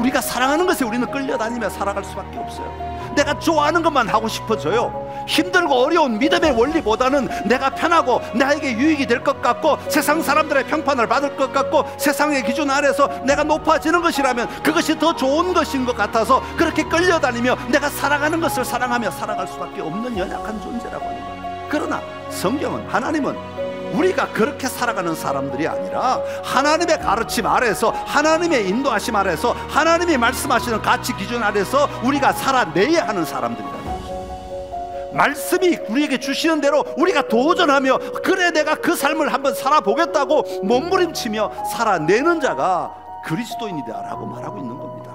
우리가 사랑하는 것에 우리는 끌려다니며 살아갈 수밖에 없어요. 내가 좋아하는 것만 하고 싶어져요. 힘들고 어려운 믿음의 원리보다는 내가 편하고 나에게 유익이 될 것 같고 세상 사람들의 평판을 받을 것 같고 세상의 기준 아래서 내가 높아지는 것이라면 그것이 더 좋은 것인 것 같아서 그렇게 끌려다니며 내가 사랑하는 것을 사랑하며 살아갈 수밖에 없는 연약한 존재라고 하는 거예요. 그러나 성경은, 하나님은 우리가 그렇게 살아가는 사람들이 아니라 하나님의 가르침 아래서, 하나님의 인도하심 아래서, 하나님이 말씀하시는 가치 기준 아래서 우리가 살아내야 하는 사람들이라는 거죠. 말씀이 우리에게 주시는 대로 우리가 도전하며 그래 내가 그 삶을 한번 살아보겠다고 몸부림치며 살아내는 자가 그리스도인이다 라고 말하고 있는 겁니다.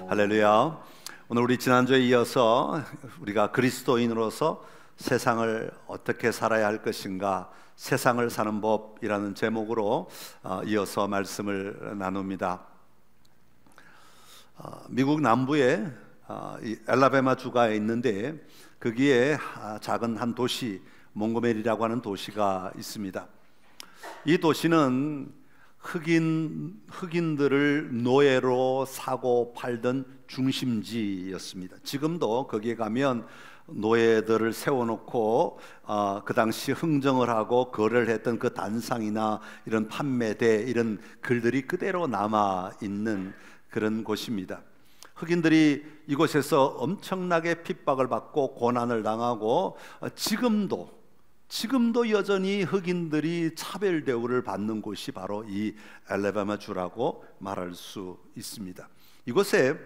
할렐루야. 오늘 우리 지난주에 이어서 우리가 그리스도인으로서 세상을 어떻게 살아야 할 것인가, 세상을 사는 법이라는 제목으로 이어서 말씀을 나눕니다. 미국 남부에 이 알라바마 주가 있는데 거기에 작은 한 도시, 몽고메리라고 하는 도시가 있습니다. 이 도시는 흑인들을 노예로 사고 팔던 중심지였습니다. 지금도 거기에 가면 노예들을 세워놓고 그 당시 흥정을 하고 거래를 했던 그 단상이나 이런 판매대, 이런 글들이 그대로 남아있는 그런 곳입니다. 흑인들이 이곳에서 엄청나게 핍박을 받고 고난을 당하고 지금도 여전히 흑인들이 차별 대우를 받는 곳이 바로 이 알라바마 주라고 말할 수 있습니다. 이곳에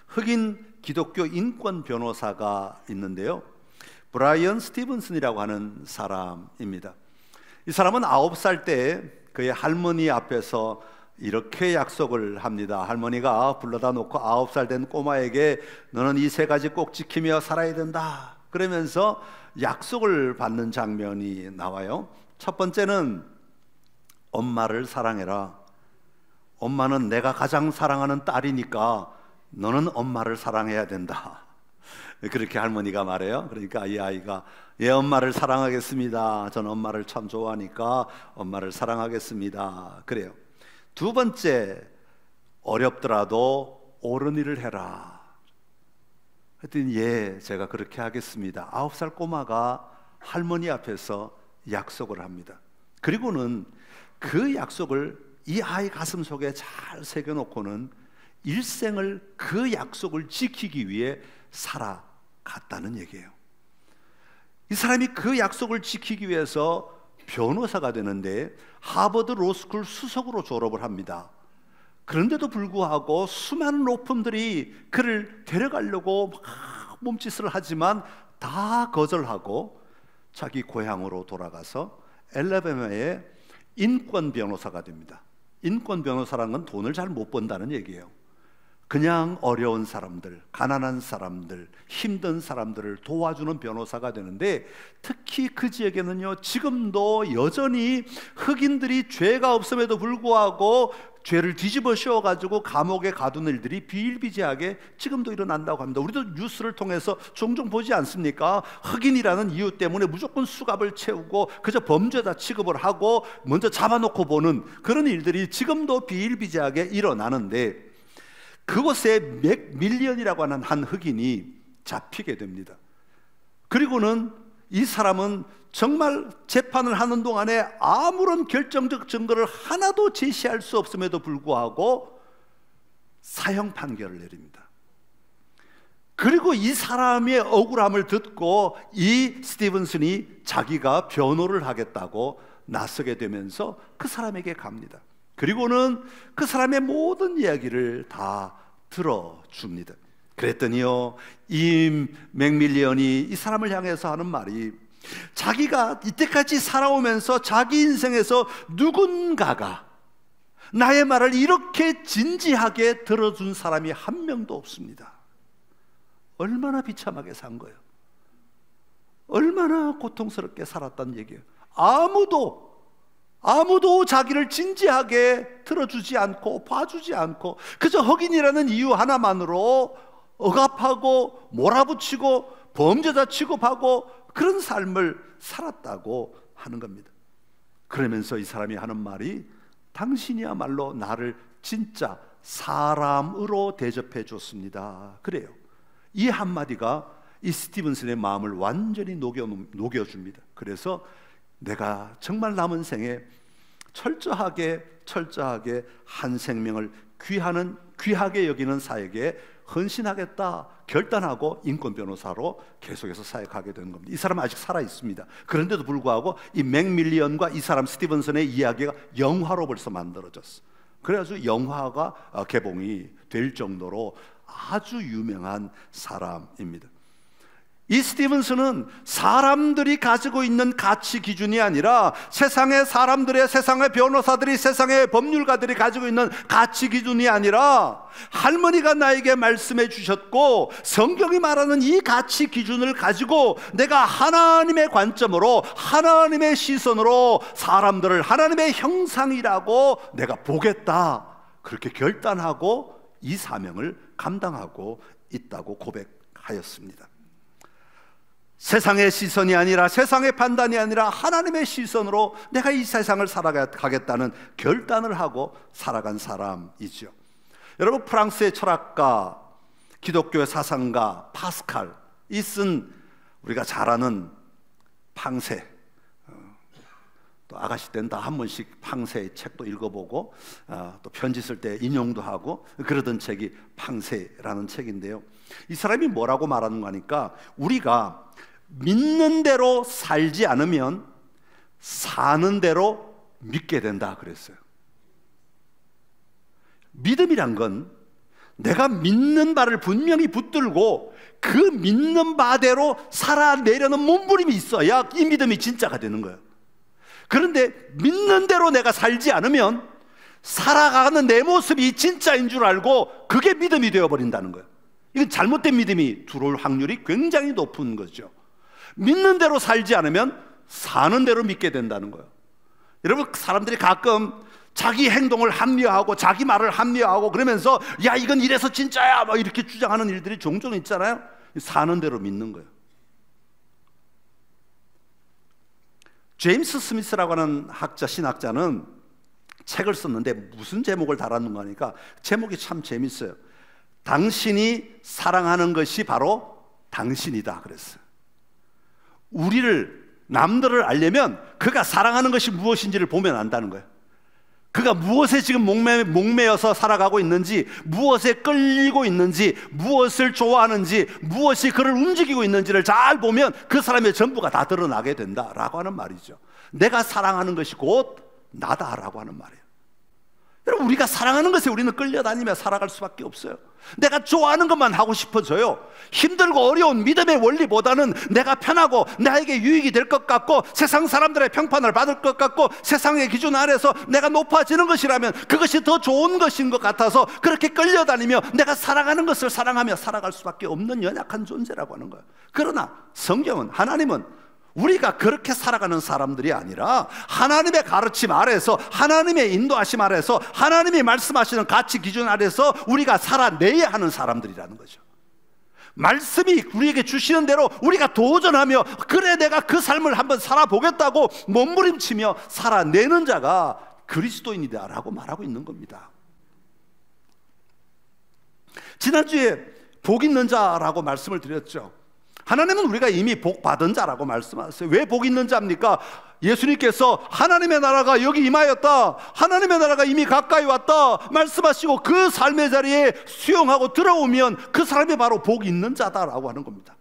흑인 기독교 인권 변호사가 있는데요, 브라이언 스티븐슨이라고 하는 사람입니다. 이 사람은 9살 때 그의 할머니 앞에서 이렇게 약속을 합니다. 할머니가 불러다 놓고 9살 된 꼬마에게 너는 이 3가지 꼭 지키며 살아야 된다 그러면서 약속을 받는 장면이 나와요. 첫 번째는 엄마를 사랑해라. 엄마는 내가 가장 사랑하는 딸이니까 너는 엄마를 사랑해야 된다. 그렇게 할머니가 말해요. 그러니까 이 아이가 예, 엄마를 사랑하겠습니다. 저는 엄마를 참 좋아하니까 엄마를 사랑하겠습니다. 그래요. 두 번째, 어렵더라도 옳은 일을 해라. 했더니 예, 제가 그렇게 하겠습니다. 9살 꼬마가 할머니 앞에서 약속을 합니다. 그리고는 그 약속을 이 아이 가슴 속에 잘 새겨놓고는 일생을 그 약속을 지키기 위해 살아갔다는 얘기예요. 이 사람이 그 약속을 지키기 위해서 변호사가 되는데 하버드 로스쿨 수석으로 졸업을 합니다. 그런데도 불구하고 수많은 로펌들이 그를 데려가려고 막 몸짓을 하지만 다 거절하고 자기 고향으로 돌아가서 알라바마의 인권 변호사가 됩니다. 인권 변호사라는 건 돈을 잘 못 번다는 얘기예요. 그냥 어려운 사람들, 가난한 사람들, 힘든 사람들을 도와주는 변호사가 되는데, 특히 그 지역에는요, 지금도 여전히 흑인들이 죄가 없음에도 불구하고 죄를 뒤집어 씌워가지고 감옥에 가둔 일들이 비일비재하게 지금도 일어난다고 합니다. 우리도 뉴스를 통해서 종종 보지 않습니까? 흑인이라는 이유 때문에 무조건 수갑을 채우고 그저 범죄자 취급을 하고 먼저 잡아놓고 보는 그런 일들이 지금도 비일비재하게 일어나는데, 그곳에 맥밀리언이라고 하는 한 흑인이 잡히게 됩니다. 그리고는 이 사람은 정말 재판을 하는 동안에 아무런 결정적 증거를 하나도 제시할 수 없음에도 불구하고 사형 판결을 내립니다. 그리고 이 사람의 억울함을 듣고 이 스티븐슨이 자기가 변호를 하겠다고 나서게 되면서 그 사람에게 갑니다. 그리고는 그 사람의 모든 이야기를 다 들어줍니다. 그랬더니요, 이 맥밀리언이 이 사람을 향해서 하는 말이, 자기가 이때까지 살아오면서 자기 인생에서 누군가가 나의 말을 이렇게 진지하게 들어준 사람이 한 명도 없습니다. 얼마나 비참하게 산 거예요. 얼마나 고통스럽게 살았다는 얘기예요. 아무도 자기를 진지하게 들어주지 않고 봐주지 않고 그저 흑인이라는 이유 하나만으로 억압하고 몰아붙이고 범죄자 취급하고 그런 삶을 살았다고 하는 겁니다. 그러면서 이 사람이 하는 말이, 당신이야말로 나를 진짜 사람으로 대접해 줬습니다. 그래요. 이 한마디가 이 스티븐슨의 마음을 완전히 녹여줍니다. 그래서 내가 정말 남은 생에 철저하게 한 생명을 귀하게 여기는 사역에 헌신하겠다 결단하고 인권 변호사로 계속해서 사역하게 되는 겁니다. 이 사람은 아직 살아 있습니다. 그런데도 불구하고 이 맥밀리언과 이 사람 스티븐슨의 이야기가 영화로 벌써 만들어졌어. 그래가지고 영화가 개봉이 될 정도로 아주 유명한 사람입니다. 이 스티븐슨은 사람들이 가지고 있는 가치 기준이 아니라 세상의 사람들의, 세상의 변호사들이, 세상의 법률가들이 가지고 있는 가치 기준이 아니라 할머니가 나에게 말씀해 주셨고 성경이 말하는 이 가치 기준을 가지고 내가 하나님의 관점으로, 하나님의 시선으로 사람들을 하나님의 형상이라고 내가 보겠다, 그렇게 결단하고 이 사명을 감당하고 있다고 고백하였습니다. 세상의 시선이 아니라, 세상의 판단이 아니라 하나님의 시선으로 내가 이 세상을 살아가겠다는 결단을 하고 살아간 사람이죠. 여러분, 프랑스의 철학가, 기독교의 사상가 파스칼이 쓴 우리가 잘 아는 팡세, 또 아가씨 때는 다 한 번씩 팡세의 책도 읽어보고 또 편지 쓸 때 인용도 하고 그러던 책이 팡세라는 책인데요, 이 사람이 뭐라고 말하는가 하니까 우리가 믿는 대로 살지 않으면 사는 대로 믿게 된다 그랬어요. 믿음이란 건 내가 믿는 바를 분명히 붙들고 그 믿는 바대로 살아내려는 몸부림이 있어야 이 믿음이 진짜가 되는 거예요. 그런데 믿는 대로 내가 살지 않으면 살아가는 내 모습이 진짜인 줄 알고 그게 믿음이 되어버린다는 거예요. 이건 잘못된 믿음이 들어올 확률이 굉장히 높은 거죠. 믿는 대로 살지 않으면 사는 대로 믿게 된다는 거예요. 여러분, 사람들이 가끔 자기 행동을 합리화하고 자기 말을 합리화하고 그러면서 야, 이건 이래서 진짜야 막 이렇게 주장하는 일들이 종종 있잖아요. 사는 대로 믿는 거예요. 제임스 스미스라고 하는 학자, 신학자는 책을 썼는데 무슨 제목을 달았는가 하니까 제목이 참 재밌어요. 당신이 사랑하는 것이 바로 당신이다 그랬어요. 우리를, 남들을 알려면 그가 사랑하는 것이 무엇인지를 보면 안다는 거예요. 그가 무엇에 지금 목매여서 살아가고 있는지, 무엇에 끌리고 있는지, 무엇을 좋아하는지, 무엇이 그를 움직이고 있는지를 잘 보면 그 사람의 전부가 다 드러나게 된다라고 하는 말이죠. 내가 사랑하는 것이 곧 나다라고 하는 말이에요. 여러분, 우리가 사랑하는 것에 우리는 끌려다니며 살아갈 수밖에 없어요. 내가 좋아하는 것만 하고 싶어져요. 힘들고 어려운 믿음의 원리보다는 내가 편하고 나에게 유익이 될 것 같고 세상 사람들의 평판을 받을 것 같고 세상의 기준 아래서 내가 높아지는 것이라면 그것이 더 좋은 것인 것 같아서 그렇게 끌려다니며 내가 사랑하는 것을 사랑하며 살아갈 수밖에 없는 연약한 존재라고 하는 거예요. 그러나 성경은, 하나님은 우리가 그렇게 살아가는 사람들이 아니라 하나님의 가르침 아래서, 하나님의 인도하심 아래서, 하나님이 말씀하시는 가치 기준 아래서 우리가 살아내야 하는 사람들이라는 거죠. 말씀이 우리에게 주시는 대로 우리가 도전하며 그래 내가 그 삶을 한번 살아보겠다고 몸부림치며 살아내는 자가 그리스도인이다 라고 말하고 있는 겁니다. 지난주에 복 있는 자라고 말씀을 드렸죠. 하나님은 우리가 이미 복 받은 자라고 말씀하셨어요. 왜 복 있는 자입니까? 예수님께서 하나님의 나라가 여기 임하였다, 하나님의 나라가 이미 가까이 왔다 말씀하시고 그 삶의 자리에 수용하고 들어오면 그 사람이 바로 복 있는 자다라고 하는 겁니다.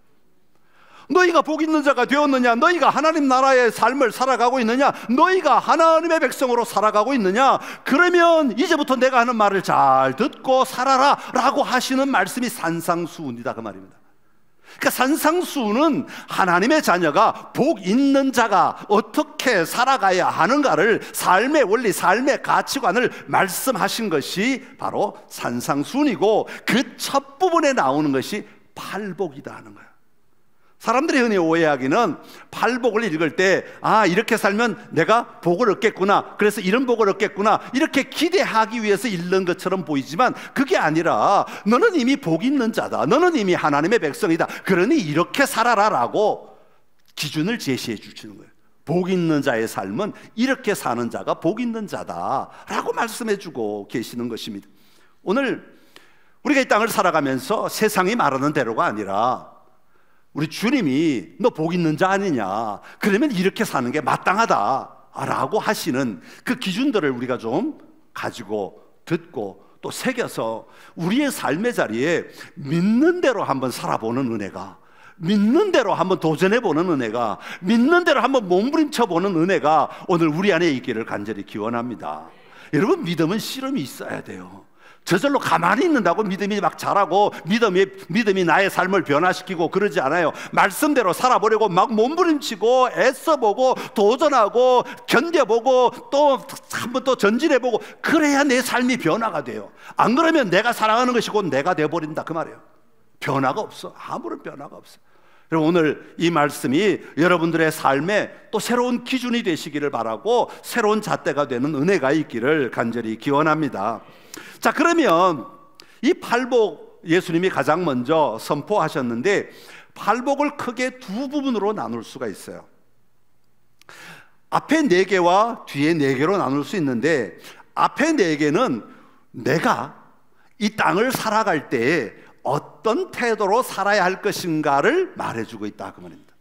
너희가 복 있는 자가 되었느냐? 너희가 하나님 나라의 삶을 살아가고 있느냐? 너희가 하나님의 백성으로 살아가고 있느냐? 그러면 이제부터 내가 하는 말을 잘 듣고 살아라 라고 하시는 말씀이 산상수훈이다 그 말입니다. 그러니까 산상수훈은 하나님의 자녀가 복 있는 자가 어떻게 살아가야 하는가를, 삶의 원리, 삶의 가치관을 말씀하신 것이 바로 산상수훈이고 그 첫 부분에 나오는 것이 팔복이다 하는 거예요. 사람들이 흔히 오해하기는 팔복을 읽을 때 이렇게 살면 내가 복을 얻겠구나, 그래서 이런 복을 얻겠구나 이렇게 기대하기 위해서 읽는 것처럼 보이지만 그게 아니라 너는 이미 복 있는 자다, 너는 이미 하나님의 백성이다, 그러니 이렇게 살아라 라고 기준을 제시해 주시는 거예요. 복 있는 자의 삶은 이렇게 사는 자가 복 있는 자다라고 말씀해 주고 계시는 것입니다. 오늘 우리가 이 땅을 살아가면서 세상이 말하는 대로가 아니라 우리 주님이 너 복 있는 자 아니냐, 그러면 이렇게 사는 게 마땅하다라고 하시는 그 기준들을 우리가 좀 가지고 듣고 또 새겨서 우리의 삶의 자리에 믿는 대로 한번 살아보는 은혜가, 믿는 대로 한번 도전해보는 은혜가, 믿는 대로 한번 몸부림쳐보는 은혜가 오늘 우리 안에 있기를 간절히 기원합니다. 여러분, 믿음은 씨름이 있어야 돼요. 저절로 가만히 있는다고 믿음이 막 자라고 믿음이 나의 삶을 변화시키고 그러지 않아요. 말씀대로 살아보려고 막 몸부림치고 애써보고 도전하고 견뎌보고 또 한번 또 전진해보고 그래야 내 삶이 변화가 돼요. 안 그러면 내가 살아가는 것이 곧 내가 돼버린다 그 말이에요. 변화가 없어. 아무런 변화가 없어. 그럼 오늘 이 말씀이 여러분들의 삶에 또 새로운 기준이 되시기를 바라고 새로운 잣대가 되는 은혜가 있기를 간절히 기원합니다. 자, 그러면 이 팔복 예수님이 가장 먼저 선포하셨는데 팔복을 크게 두 부분으로 나눌 수가 있어요. 앞에 4개와 뒤에 4개로 나눌 수 있는데 앞에 4개는 내가 이 땅을 살아갈 때에 어떤 태도로 살아야 할 것인가를 말해주고 있다 그 말입니다.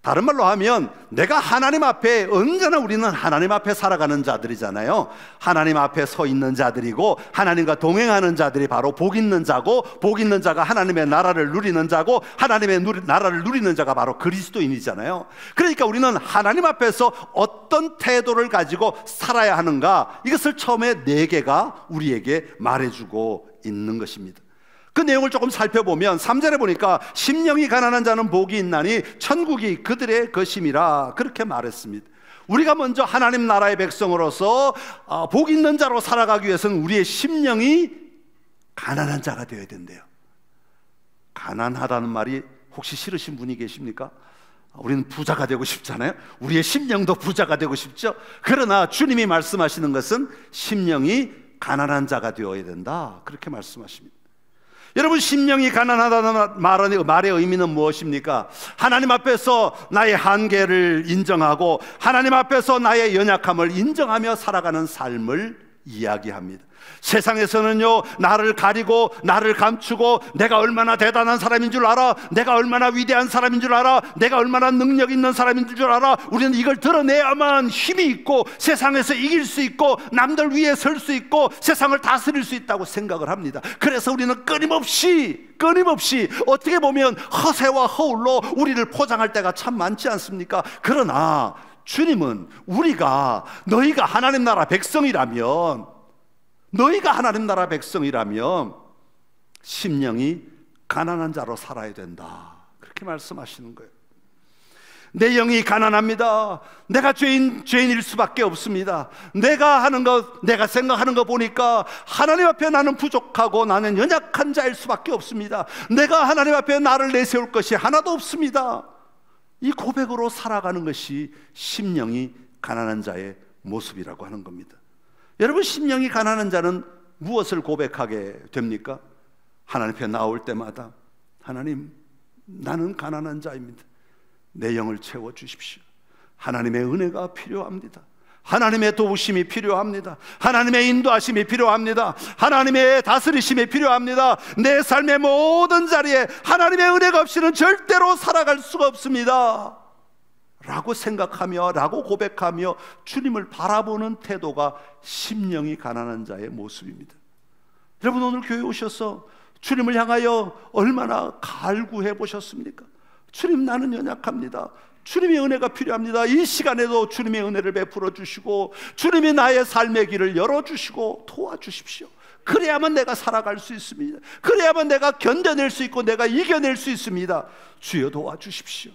다른 말로 하면 내가 하나님 앞에, 언제나 우리는 하나님 앞에 살아가는 자들이잖아요. 하나님 앞에 서 있는 자들이고 하나님과 동행하는 자들이 바로 복 있는 자고, 복 있는 자가 하나님의 나라를 누리는 자고, 하나님의 나라를 누리는 자가 바로 그리스도인이잖아요. 그러니까 우리는 하나님 앞에서 어떤 태도를 가지고 살아야 하는가, 이것을 처음에 4개가 우리에게 말해주고 있는 것입니다. 그 내용을 조금 살펴보면 3절에 보니까 심령이 가난한 자는 복이 있나니 천국이 그들의 것임이라 그렇게 말했습니다. 우리가 먼저 하나님 나라의 백성으로서 복 있는 자로 살아가기 위해서는 우리의 심령이 가난한 자가 되어야 된대요. 가난하다는 말이 혹시 싫으신 분이 계십니까? 우리는 부자가 되고 싶잖아요. 우리의 심령도 부자가 되고 싶죠. 그러나 주님이 말씀하시는 것은 심령이 가난한 자가 되어야 된다 그렇게 말씀하십니다. 여러분, 심령이 가난하다는 말의 의미는 무엇입니까? 하나님 앞에서 나의 한계를 인정하고 하나님 앞에서 나의 연약함을 인정하며 살아가는 삶을 이야기합니다. 세상에서는요, 나를 가리고 나를 감추고 내가 얼마나 대단한 사람인 줄 알아, 내가 얼마나 위대한 사람인 줄 알아, 내가 얼마나 능력 있는 사람인 줄 알아, 우리는 이걸 드러내야만 힘이 있고 세상에서 이길 수 있고 남들 위에 설 수 있고 세상을 다스릴 수 있다고 생각을 합니다. 그래서 우리는 끊임없이 어떻게 보면 허세와 허울로 우리를 포장할 때가 참 많지 않습니까? 그러나 주님은 너희가 하나님 나라 백성이라면 심령이 가난한 자로 살아야 된다 그렇게 말씀하시는 거예요. 내 영이 가난합니다. 내가 죄인일 수밖에 없습니다. 내가 생각하는 거 보니까 하나님 앞에 나는 부족하고 나는 연약한 자일 수밖에 없습니다. 내가 하나님 앞에 나를 내세울 것이 하나도 없습니다. 이 고백으로 살아가는 것이 심령이 가난한 자의 모습이라고 하는 겁니다. 여러분, 심령이 가난한 자는 무엇을 고백하게 됩니까? 하나님 앞에 나올 때마다 하나님, 나는 가난한 자입니다. 내 영을 채워주십시오. 하나님의 은혜가 필요합니다. 하나님의 도우심이 필요합니다. 하나님의 인도하심이 필요합니다. 하나님의 다스리심이 필요합니다. 내 삶의 모든 자리에 하나님의 은혜가 없이는 절대로 살아갈 수가 없습니다 라고 생각하며, 라고 고백하며 주님을 바라보는 태도가 심령이 가난한 자의 모습입니다. 여러분, 오늘 교회 오셔서 주님을 향하여 얼마나 갈구해 보셨습니까? 주님, 나는 연약합니다. 주님의 은혜가 필요합니다. 이 시간에도 주님의 은혜를 베풀어 주시고 주님이 나의 삶의 길을 열어주시고 도와주십시오. 그래야만 내가 살아갈 수 있습니다. 그래야만 내가 견뎌낼 수 있고 내가 이겨낼 수 있습니다. 주여 도와주십시오.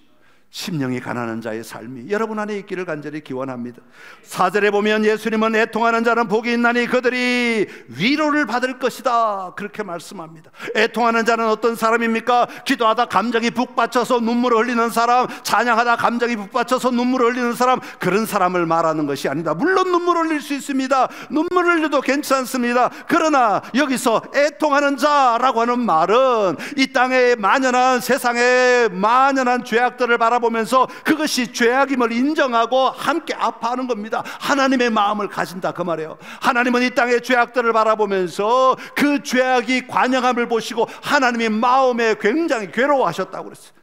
심령이 가난한 자의 삶이 여러분 안에 있기를 간절히 기원합니다. 4절에 보면 예수님은 애통하는 자는 복이 있나니 그들이 위로를 받을 것이다 그렇게 말씀합니다. 애통하는 자는 어떤 사람입니까? 기도하다 감정이 북받쳐서 눈물을 흘리는 사람, 찬양하다 감정이 북받쳐서 눈물을 흘리는 사람, 그런 사람을 말하는 것이 아니다. 물론 눈물을 흘릴 수 있습니다. 눈물을 흘려도 괜찮습니다. 그러나 여기서 애통하는 자라고 하는 말은 이 땅의 만연한, 세상의 만연한 죄악들을 바라보고 바라보면서 그것이 죄악임을 인정하고 함께 아파하는 겁니다. 하나님의 마음을 가진다 그 말이에요. 하나님은 이 땅의 죄악들을 바라보면서 그 죄악이 관영함을 보시고 하나님의 마음에 굉장히 괴로워하셨다고 그랬어요.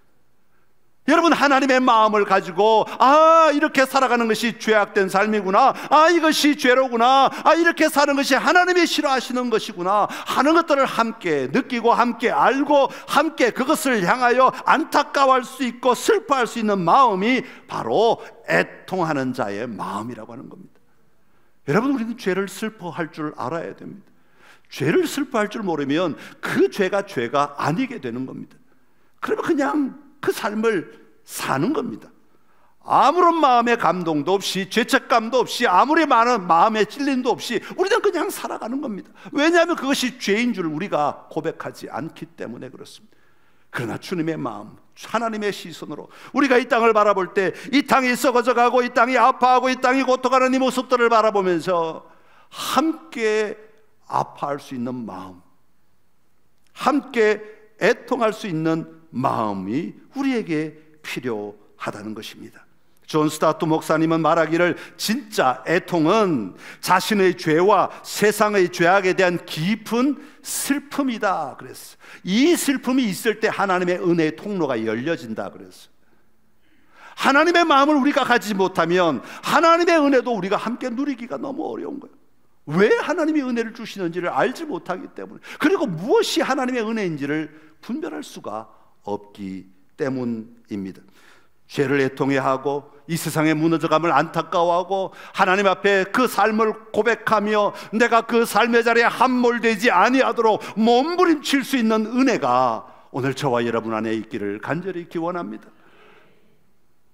여러분, 하나님의 마음을 가지고 이렇게 살아가는 것이 죄악된 삶이구나, 이것이 죄로구나, 이렇게 사는 것이 하나님이 싫어하시는 것이구나 하는 것들을 함께 느끼고 함께 알고 함께 그것을 향하여 안타까워할 수 있고 슬퍼할 수 있는 마음이 바로 애통하는 자의 마음이라고 하는 겁니다. 여러분, 우리는 죄를 슬퍼할 줄 알아야 됩니다. 죄를 슬퍼할 줄 모르면 그 죄가 죄가 아니게 되는 겁니다. 그러면 그냥 그 삶을 사는 겁니다. 아무런 마음의 감동도 없이, 죄책감도 없이, 아무리 많은 마음의 찔림도 없이 우리는 그냥 살아가는 겁니다. 왜냐하면 그것이 죄인 줄 우리가 고백하지 않기 때문에 그렇습니다. 그러나 주님의 마음, 하나님의 시선으로 우리가 이 땅을 바라볼 때 이 땅이 썩어져가고 이 땅이 아파하고 이 땅이 고통하는 이 모습들을 바라보면서 함께 아파할 수 있는 마음, 함께 애통할 수 있는 마음이 우리에게 필요하다는 것입니다. 존 스타트 목사님은 말하기를 진짜 애통은 자신의 죄와 세상의 죄악에 대한 깊은 슬픔이다 그랬어요. 이 슬픔이 있을 때 하나님의 은혜의 통로가 열려진다 그랬어요. 하나님의 마음을 우리가 가지지 못하면 하나님의 은혜도 우리가 함께 누리기가 너무 어려운 거예요. 왜 하나님이 은혜를 주시는지를 알지 못하기 때문에, 그리고 무엇이 하나님의 은혜인지를 분별할 수가 없기 때문입니다. 죄를 애통해하고 이 세상의 무너져감을 안타까워하고 하나님 앞에 그 삶을 고백하며 내가 그 삶의 자리에 함몰되지 아니하도록 몸부림칠 수 있는 은혜가 오늘 저와 여러분 안에 있기를 간절히 기원합니다.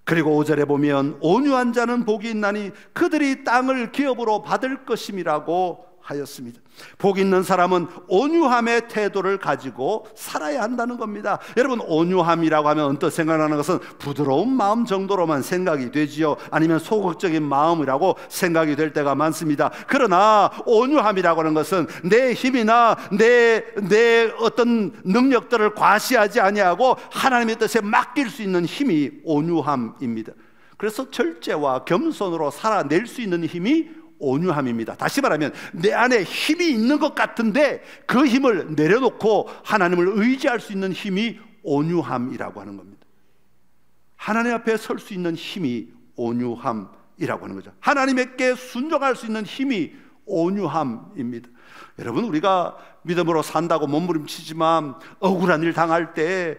그리고 5절에 보면 온유한 자는 복이 있나니 그들이 땅을 기업으로 받을 것임이라고 하였습니다. 복 있는 사람은 온유함의 태도를 가지고 살아야 한다는 겁니다. 여러분, 온유함이라고 하면 언뜻 생각나는 것은 부드러운 마음 정도로만 생각이 되지요, 아니면 소극적인 마음이라고 생각이 될 때가 많습니다. 그러나 온유함이라고 하는 것은 내 힘이나 내 어떤 능력들을 과시하지 아니하고 하나님의 뜻에 맡길 수 있는 힘이 온유함입니다. 그래서 절제와 겸손으로 살아낼 수 있는 힘이 온유함입니다. 다시 말하면 내 안에 힘이 있는 것 같은데 그 힘을 내려놓고 하나님을 의지할 수 있는 힘이 온유함이라고 하는 겁니다. 하나님 앞에 설 수 있는 힘이 온유함이라고 하는 거죠. 하나님께 순종할 수 있는 힘이 온유함입니다. 여러분, 우리가 믿음으로 산다고 몸부림치지만 억울한 일 당할 때,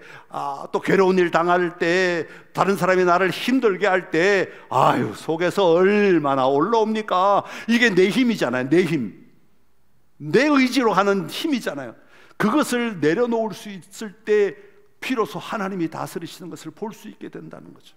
또 괴로운 일 당할 때, 다른 사람이 나를 힘들게 할 때 속에서 얼마나 올라옵니까? 이게 내 힘이잖아요. 내 힘, 내 의지로 하는 힘이잖아요. 그것을 내려놓을 수 있을 때 비로소 하나님이 다스리시는 것을 볼 수 있게 된다는 거죠.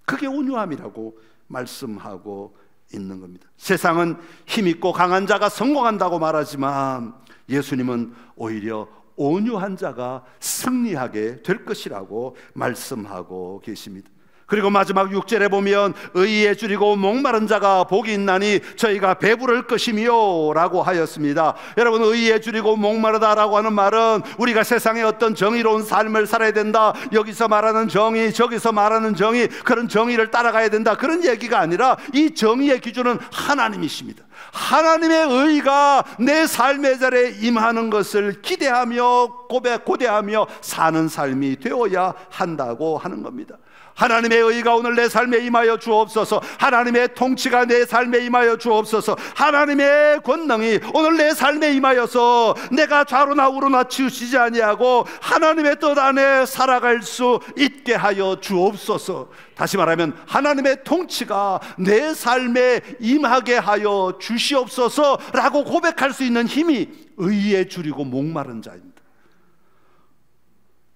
그게 온유함이라고 말씀하고 있는 겁니다. 세상은 힘있고 강한 자가 성공한다고 말하지만 예수님은 오히려 온유한 자가 승리하게 될 것이라고 말씀하고 계십니다. 그리고 마지막 6절에 보면 의에 줄이고 목마른 자가 복이 있나니 저희가 배부를 것이며 라고 하였습니다. 여러분, 의에 줄이고 목마르다라고 하는 말은 우리가 세상에 어떤 정의로운 삶을 살아야 된다, 여기서 말하는 정의 저기서 말하는 정의, 그런 정의를 따라가야 된다, 그런 얘기가 아니라 이 정의의 기준은 하나님이십니다. 하나님의 의가 내 삶의 자리에 임하는 것을 기대하며 고대하며 사는 삶이 되어야 한다고 하는 겁니다. 하나님의 의가 오늘 내 삶에 임하여 주옵소서. 하나님의 통치가 내 삶에 임하여 주옵소서. 하나님의 권능이 오늘 내 삶에 임하여서 내가 좌로나 우로나 치우치지 아니하고 하나님의 뜻 안에 살아갈 수 있게 하여 주옵소서. 다시 말하면 하나님의 통치가 내 삶에 임하게 하여 주시옵소서라고 고백할 수 있는 힘이 의에 줄이고 목마른 자입니다.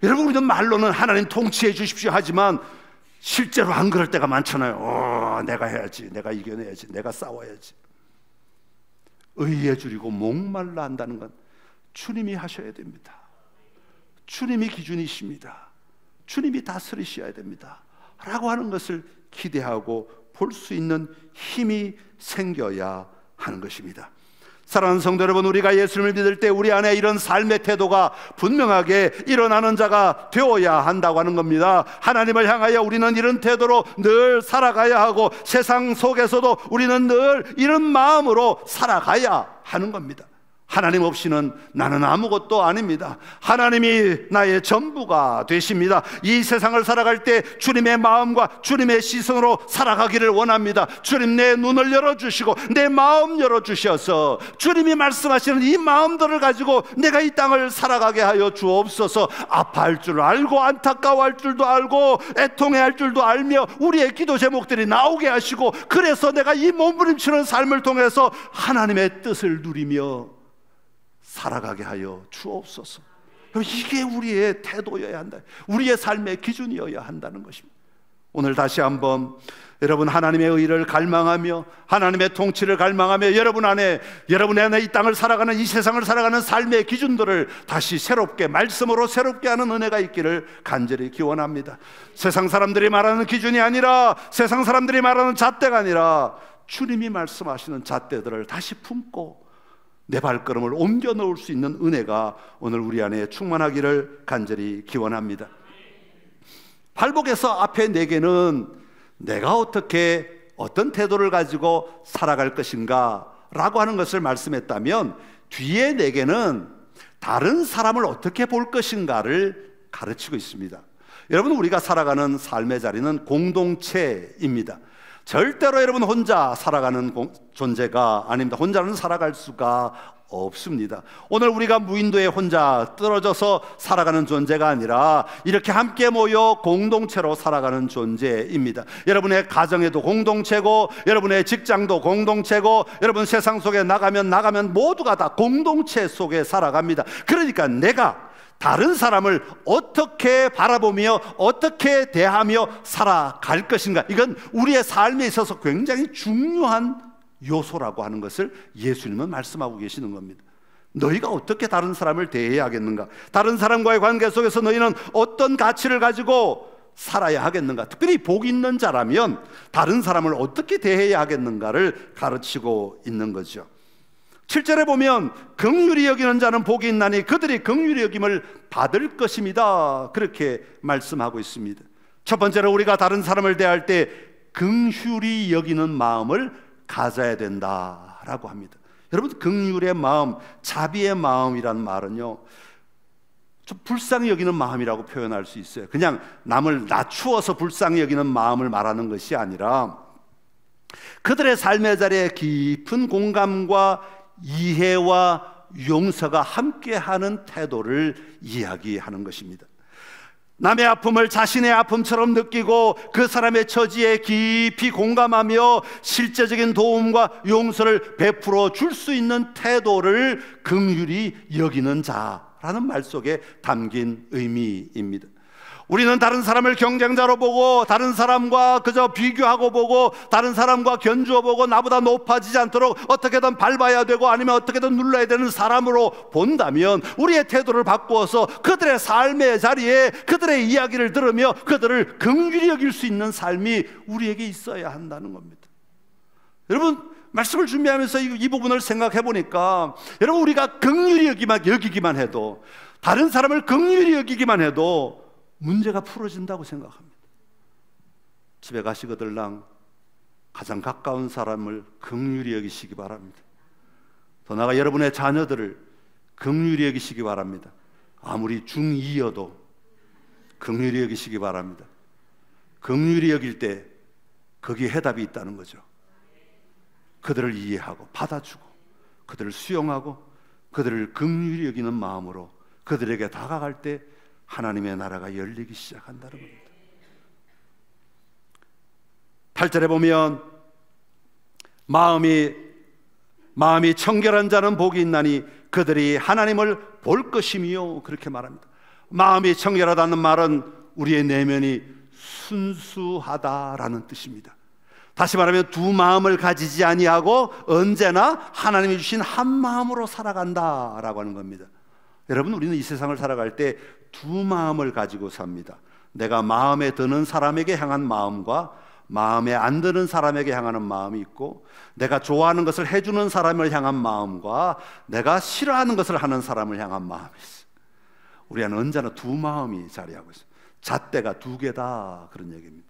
여러분, 우리는 말로는 하나님 통치해 주십시오 하지만 실제로 안 그럴 때가 많잖아요. 내가 해야지, 내가 이겨내야지, 내가 싸워야지. 의에 줄이고 목말라 한다는 건 주님이 하셔야 됩니다. 주님이 기준이십니다. 주님이 다스리셔야 됩니다 라고 하는 것을 기대하고 볼 수 있는 힘이 생겨야 하는 것입니다. 사랑하는 성도 여러분, 우리가 예수님을 믿을 때 우리 안에 이런 삶의 태도가 분명하게 일어나는 자가 되어야 한다고 하는 겁니다. 하나님을 향하여 우리는 이런 태도로 늘 살아가야 하고, 세상 속에서도 우리는 늘 이런 마음으로 살아가야 하는 겁니다. 하나님 없이는 나는 아무것도 아닙니다. 하나님이 나의 전부가 되십니다. 이 세상을 살아갈 때 주님의 마음과 주님의 시선으로 살아가기를 원합니다. 주님, 내 눈을 열어주시고 내 마음 열어주셔서 주님이 말씀하시는 이 마음들을 가지고 내가 이 땅을 살아가게 하여 주옵소서. 아파할 줄 알고, 안타까워할 줄도 알고, 애통해할 줄도 알며 우리의 기도 제목들이 나오게 하시고, 그래서 내가 이 몸부림치는 삶을 통해서 하나님의 뜻을 누리며 살아가게 하여 주옵소서. 이게 우리의 태도여야 한다. 우리의 삶의 기준이어야 한다는 것입니다. 오늘 다시 한번 여러분, 하나님의 의를 갈망하며 하나님의 통치를 갈망하며 여러분 안에 이 땅을 살아가는, 이 세상을 살아가는 삶의 기준들을 다시 새롭게, 말씀으로 새롭게 하는 은혜가 있기를 간절히 기원합니다. 세상 사람들이 말하는 기준이 아니라, 세상 사람들이 말하는 잣대가 아니라 주님이 말씀하시는 잣대들을 다시 품고 내 발걸음을 옮겨 놓을 수 있는 은혜가 오늘 우리 안에 충만하기를 간절히 기원합니다. 팔복에서 앞에 4개는 내가 어떤 태도를 가지고 살아갈 것인가 라고 하는 것을 말씀했다면, 뒤에 4개는 다른 사람을 어떻게 볼 것인가를 가르치고 있습니다. 여러분, 우리가 살아가는 삶의 자리는 공동체입니다. 절대로 여러분 혼자 살아가는 존재가 아닙니다. 혼자는 살아갈 수가 없습니다. 오늘 우리가 무인도에 혼자 떨어져서 살아가는 존재가 아니라 이렇게 함께 모여 공동체로 살아가는 존재입니다. 여러분의 가정에도 공동체고, 여러분의 직장도 공동체고, 여러분 세상 속에 나가면 모두가 다 공동체 속에 살아갑니다. 그러니까 내가 다른 사람을 어떻게 바라보며 어떻게 대하며 살아갈 것인가, 이건 우리의 삶에 있어서 굉장히 중요한 요소라고 하는 것을 예수님은 말씀하고 계시는 겁니다. 너희가 어떻게 다른 사람을 대해야 하겠는가? 다른 사람과의 관계 속에서 너희는 어떤 가치를 가지고 살아야 하겠는가? 특별히 복 있는 자라면 다른 사람을 어떻게 대해야 하겠는가를 가르치고 있는 거죠. 7절에 보면 긍휼히 여기는 자는 복이 있나니 그들이 긍휼히 여김을 받을 것입니다, 그렇게 말씀하고 있습니다. 첫 번째로 우리가 다른 사람을 대할 때 긍휼히 여기는 마음을 가져야 된다라고 합니다. 여러분, 긍휼의 마음, 자비의 마음이라는 말은요, 좀 불쌍히 여기는 마음이라고 표현할 수 있어요. 그냥 남을 낮추어서 불쌍히 여기는 마음을 말하는 것이 아니라 그들의 삶의 자리에 깊은 공감과 이해와 용서가 함께하는 태도를 이야기하는 것입니다. 남의 아픔을 자신의 아픔처럼 느끼고 그 사람의 처지에 깊이 공감하며 실제적인 도움과 용서를 베풀어 줄 수 있는 태도를 긍휼히 여기는 자라는 말 속에 담긴 의미입니다. 우리는 다른 사람을 경쟁자로 보고, 다른 사람과 그저 비교하고 보고, 다른 사람과 견주어 보고, 나보다 높아지지 않도록 어떻게든 밟아야 되고 아니면 어떻게든 눌러야 되는 사람으로 본다면, 우리의 태도를 바꾸어서 그들의 삶의 자리에 그들의 이야기를 들으며 그들을 긍휼히 여길 수 있는 삶이 우리에게 있어야 한다는 겁니다. 여러분, 말씀을 준비하면서 이 부분을 생각해 보니까, 여러분, 우리가 긍휼히 여기기만 해도, 다른 사람을 긍휼히 여기기만 해도 문제가 풀어진다고 생각합니다. 집에 가시거들랑 가장 가까운 사람을 긍휼히 여기시기 바랍니다. 더 나아가 여러분의 자녀들을 긍휼히 여기시기 바랍니다. 아무리 중2여도 긍휼히 여기시기 바랍니다. 긍휼히 여길 때 거기에 해답이 있다는 거죠. 그들을 이해하고 받아주고 그들을 수용하고 그들을 긍휼히 여기는 마음으로 그들에게 다가갈 때 하나님의 나라가 열리기 시작한다는 겁니다. 8절에 보면 마음이 청결한 자는 복이 있나니 그들이 하나님을 볼 것이며, 그렇게 말합니다. 마음이 청결하다는 말은 우리의 내면이 순수하다라는 뜻입니다. 다시 말하면 두 마음을 가지지 아니하고 언제나 하나님이 주신 한 마음으로 살아간다라고 하는 겁니다. 여러분, 우리는 이 세상을 살아갈 때 두 마음을 가지고 삽니다. 내가 마음에 드는 사람에게 향한 마음과 마음에 안 드는 사람에게 향하는 마음이 있고, 내가 좋아하는 것을 해주는 사람을 향한 마음과 내가 싫어하는 것을 하는 사람을 향한 마음이 있어요. 우리 안에 언제나 두 마음이 자리하고 있어요. 잣대가 두 개다, 그런 얘기입니다.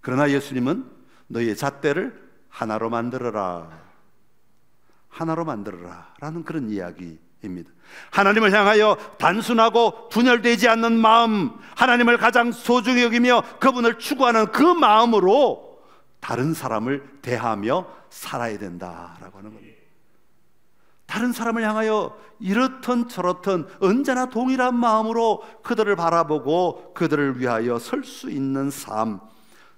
그러나 예수님은 너희의 잣대를 하나로 만들어라, 하나로 만들어라 라는 그런 이야기입니다. 하나님을 향하여 단순하고 분열되지 않는 마음, 하나님을 가장 소중히 여기며 그분을 추구하는 그 마음으로 다른 사람을 대하며 살아야 된다라고 하는 겁니다. 다른 사람을 향하여 이렇든 저렇든 언제나 동일한 마음으로 그들을 바라보고 그들을 위하여 설 수 있는 삶,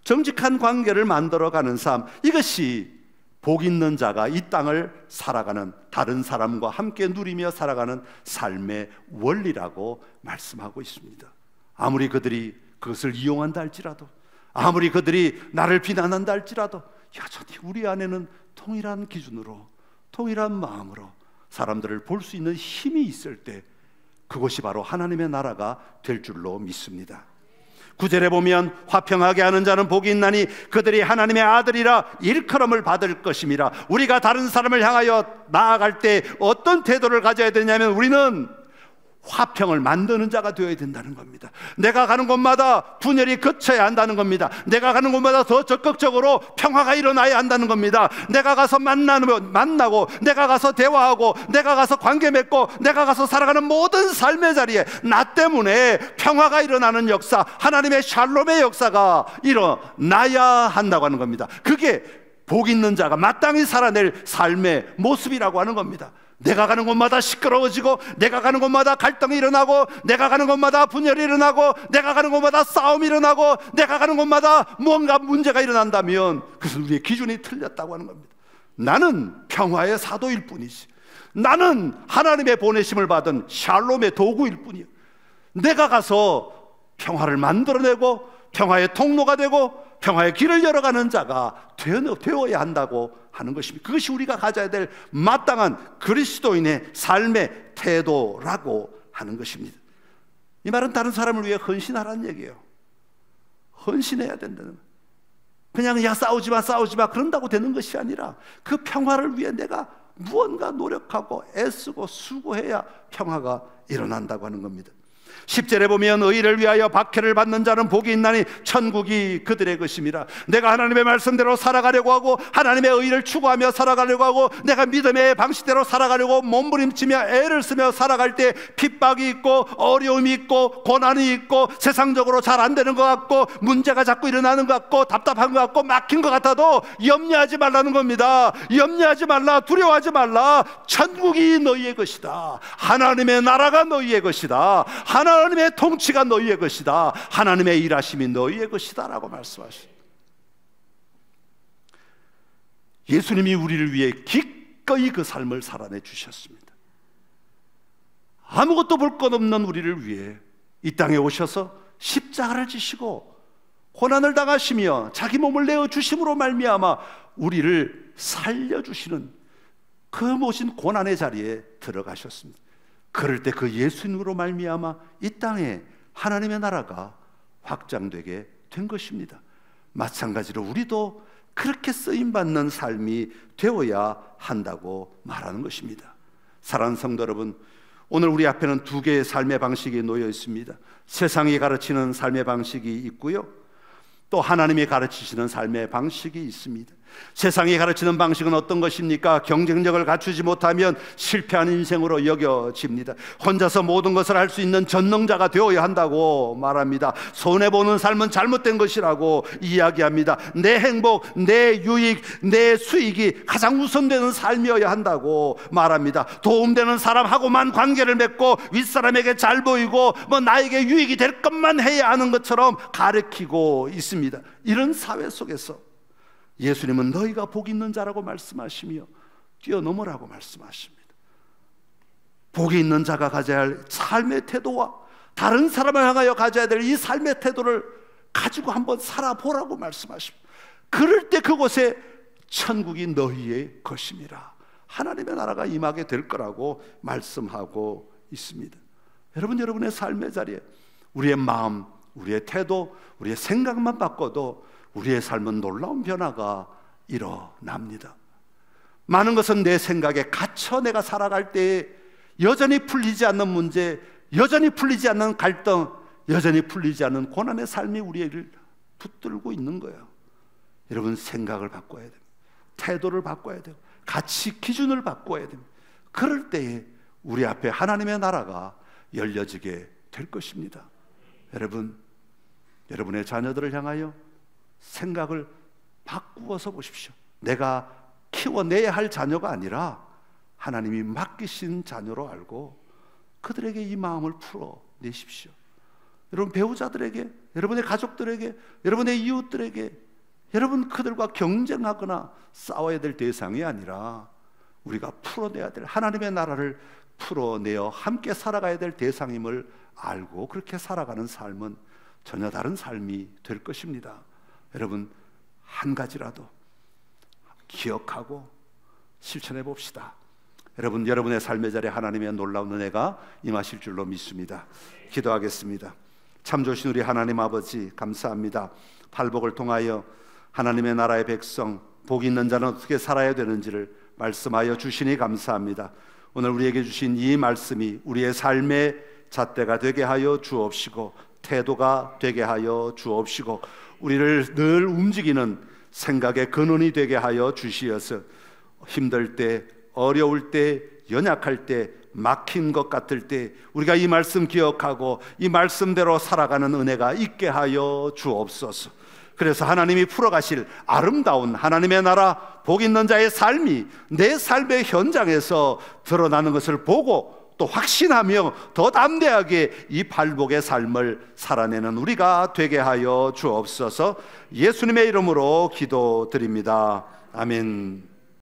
정직한 관계를 만들어가는 삶, 이것이 복 있는 자가 이 땅을 살아가는, 다른 사람과 함께 누리며 살아가는 삶의 원리라고 말씀하고 있습니다. 아무리 그들이 그것을 이용한다 할지라도, 아무리 그들이 나를 비난한다 할지라도 여전히 우리 안에는 동일한 기준으로, 동일한 마음으로 사람들을 볼 수 있는 힘이 있을 때 그것이 바로 하나님의 나라가 될 줄로 믿습니다. 9절에 보면 화평하게 하는 자는 복이 있나니 그들이 하나님의 아들이라 일컬음을 받을 것임이라. 우리가 다른 사람을 향하여 나아갈 때 어떤 태도를 가져야 되냐면 우리는 화평을 만드는 자가 되어야 된다는 겁니다. 내가 가는 곳마다 분열이 그쳐야 한다는 겁니다. 내가 가는 곳마다 더 적극적으로 평화가 일어나야 한다는 겁니다. 내가 가서 만나고, 내가 가서 대화하고, 내가 가서 관계 맺고, 내가 가서 살아가는 모든 삶의 자리에 나 때문에 평화가 일어나는 역사, 하나님의 샬롬의 역사가 일어나야 한다고 하는 겁니다. 그게 복 있는 자가 마땅히 살아낼 삶의 모습이라고 하는 겁니다. 내가 가는 곳마다 시끄러워지고, 내가 가는 곳마다 갈등이 일어나고, 내가 가는 곳마다 분열이 일어나고, 내가 가는 곳마다 싸움이 일어나고, 내가 가는 곳마다 무언가 문제가 일어난다면 그것은 우리의 기준이 틀렸다고 하는 겁니다. 나는 평화의 사도일 뿐이지, 나는 하나님의 보내심을 받은 샬롬의 도구일 뿐이야. 내가 가서 평화를 만들어내고 평화의 통로가 되고 평화의 길을 열어가는 자가 되어야 한다고 하는 것입니다. 그것이 우리가 가져야 될 마땅한 그리스도인의 삶의 태도라고 하는 것입니다. 이 말은 다른 사람을 위해 헌신하라는 얘기예요. 헌신해야 된다는 거예요. 그냥 야 싸우지 마 그런다고 되는 것이 아니라 그 평화를 위해 내가 무언가 노력하고 애쓰고 수고해야 평화가 일어난다고 하는 겁니다. 10절에 보면 의를 위하여 박해를 받는 자는 복이 있나니 천국이 그들의 것임이라. 내가 하나님의 말씀대로 살아가려고 하고 하나님의 의를 추구하며 살아가려고 하고 내가 믿음의 방식대로 살아가려고 몸부림치며 애를 쓰며 살아갈 때 핍박이 있고 어려움이 있고 고난이 있고 세상적으로 잘 안 되는 것 같고 문제가 자꾸 일어나는 것 같고 답답한 것 같고 막힌 것 같아도 염려하지 말라는 겁니다. 염려하지 말라, 두려워하지 말라. 천국이 너희의 것이다. 하나님의 나라가 너희의 것이다. 하나님의 통치가 너희의 것이다. 하나님의 일하심이 너희의 것이다 라고 말씀하십니다. 예수님이 우리를 위해 기꺼이 그 삶을 살아내 주셨습니다. 아무것도 볼 것 없는 우리를 위해 이 땅에 오셔서 십자가를 지시고 고난을 당하시며 자기 몸을 내어주심으로 말미암아 우리를 살려주시는 그 모신 고난의 자리에 들어가셨습니다. 그럴 때 그 예수님으로 말미암아 이 땅에 하나님의 나라가 확장되게 된 것입니다. 마찬가지로 우리도 그렇게 쓰임받는 삶이 되어야 한다고 말하는 것입니다. 사랑하는 성도 여러분, 오늘 우리 앞에는 두 개의 삶의 방식이 놓여 있습니다. 세상이 가르치는 삶의 방식이 있고요, 또 하나님이 가르치시는 삶의 방식이 있습니다. 세상이 가르치는 방식은 어떤 것입니까? 경쟁력을 갖추지 못하면 실패한 인생으로 여겨집니다. 혼자서 모든 것을 할 수 있는 전능자가 되어야 한다고 말합니다. 손해보는 삶은 잘못된 것이라고 이야기합니다. 내 행복, 내 유익, 내 수익이 가장 우선되는 삶이어야 한다고 말합니다. 도움되는 사람하고만 관계를 맺고 윗사람에게 잘 보이고 나에게 유익이 될 것만 해야 하는 것처럼 가르치고 있습니다. 이런 사회 속에서 예수님은 너희가 복 있는 자라고 말씀하시며 뛰어넘으라고 말씀하십니다. 복이 있는 자가 가져야 할 삶의 태도와 다른 사람을 향하여 가져야 될 이 삶의 태도를 가지고 한번 살아보라고 말씀하십니다. 그럴 때 그곳에 천국이 너희의 것임이라. 하나님의 나라가 임하게 될 거라고 말씀하고 있습니다. 여러분의 삶의 자리에 우리의 마음, 우리의 태도, 우리의 생각만 바꿔도 우리의 삶은 놀라운 변화가 일어납니다. 많은 것은 내 생각에 갇혀 내가 살아갈 때 여전히 풀리지 않는 문제, 여전히 풀리지 않는 갈등, 여전히 풀리지 않는 고난의 삶이 우리를 붙들고 있는 거예요. 여러분, 생각을 바꿔야 됩니다. 태도를 바꿔야 돼요. 가치 기준을 바꿔야 됩니다. 그럴 때에 우리 앞에 하나님의 나라가 열려지게 될 것입니다. 여러분, 여러분의 자녀들을 향하여 생각을 바꾸어서 보십시오. 내가 키워내야 할 자녀가 아니라 하나님이 맡기신 자녀로 알고 그들에게 이 마음을 풀어내십시오. 여러분, 배우자들에게, 여러분의 가족들에게, 여러분의 이웃들에게, 여러분 그들과 경쟁하거나 싸워야 될 대상이 아니라 우리가 풀어내야 될, 하나님의 나라를 풀어내어 함께 살아가야 될 대상임을 알고 그렇게 살아가는 삶은 전혀 다른 삶이 될 것입니다. 여러분, 한 가지라도 기억하고 실천해 봅시다. 여러분, 여러분의 삶의 자리에 하나님의 놀라운 은혜가 임하실 줄로 믿습니다. 기도하겠습니다. 참 좋으신 우리 하나님 아버지, 감사합니다. 팔복을 통하여 하나님의 나라의 백성, 복 있는 자는 어떻게 살아야 되는지를 말씀하여 주시니 감사합니다. 오늘 우리에게 주신 이 말씀이 우리의 삶의 잣대가 되게 하여 주옵시고 태도가 되게 하여 주옵시고 우리를 늘 움직이는 생각의 근원이 되게 하여 주시어서 힘들 때, 어려울 때, 연약할 때, 막힌 것 같을 때 우리가 이 말씀 기억하고 이 말씀대로 살아가는 은혜가 있게 하여 주옵소서. 그래서 하나님이 풀어가실 아름다운 하나님의 나라, 복 있는 자의 삶이 내 삶의 현장에서 드러나는 것을 보고 또 확신하며 더 담대하게 이 팔복의 삶을 살아내는 우리가 되게 하여 주옵소서. 예수님의 이름으로 기도드립니다. 아멘.